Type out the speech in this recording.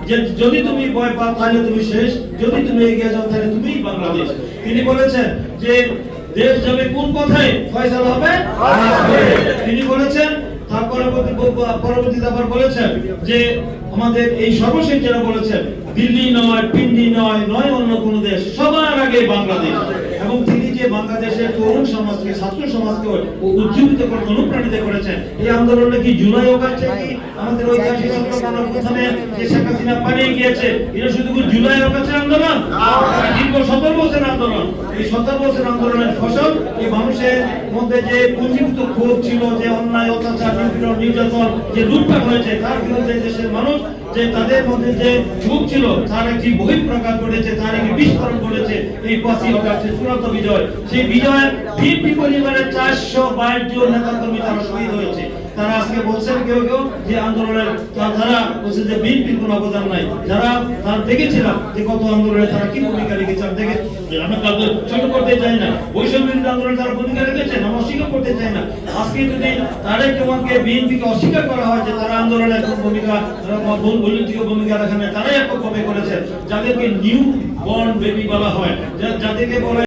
যে যদি তুমি ভয় পাও তাহলে তুমি শেষ, যদি তুমি এগিয়ে যাও তাহলে তুমিই বাংলাদেশ। তিনি বলেছেন যে দেশ যাবে কোন পথে, ফয়সালা হবে তিনি বলেছেন। তার পরবর্তীতে আবার বলেছেন যে আমাদের এই সর্বশেষ যারা বলেছেন দিল্লি নয়, পিন্ডি নয়, নয় অন্য কোন দেশ, সবার আগে বাংলাদেশ। এবং তিনি যে বাংলাদেশের তরুণ সমাজকে, ছাত্র সমাজকে উজ্জীবিত করে অনুপ্রাণিত করেছেন। এই আন্দোলনে কি জুলাই অগাস্টে কি আমাদের ঐতিহাসিক প্রথমে যে শেখ হাসিনা পালিয়ে গিয়েছে, এটা শুধু জুলাই অগাস্টের আন্দোলন, দীর্ঘ 17 বছরের আন্দোলন। এই 17 বছর আন্দোলনের ফসল এই মানুষের মধ্যে যে পুঞ্জীভূত ক্ষোভ ছিল, যে অন্যায় অত্যাচার নির্যাতন যে লুটপাট হয়েছে, তার বিরুদ্ধে দেশের মানুষ যে তাদের মধ্যে যে ক্ষোভ ছিল তার একটি বহিঃপ্রকাশ ঘটেছে, তার একটি বিস্ফোরণ ঘটেছে এই 5ই অগাস্টের চূড়ান্ত বিজয়। সেই বিজয়ের বিএনপি পরিবারের 422 জন নেতা কর্মী তারা শহীদ হয়েছে। তারা আজকে বলছেন কেউ কেউ যে আন্দোলনের তারা বলছে যে বিএনপির কোনো অবদান নাই। যারা তারা দেখেছিলাম যে কত আন্দোলনে তারা কি ভূমিকা রেখেছে, দেখে আমরা কাউকে ছোট করতে চাই না। বৈষম্য বিরোধী আন্দোলনে তারা ভূমিকা রেখেছেন, আমরা অস্বীকার করতে চাই না। আজকে যদি তারেক রহমানকে বিএনপিকে অস্বীকার করা হয় যে তারা আন্দোলনে একটি ভূমিকা উল্লেখযোগ্য ভূমিকা রাখেন, তারাই এককভাবে করেছেন। যাদেরকে নিউ বর্ন বেবি বলা হয়, যাদেরকে বলা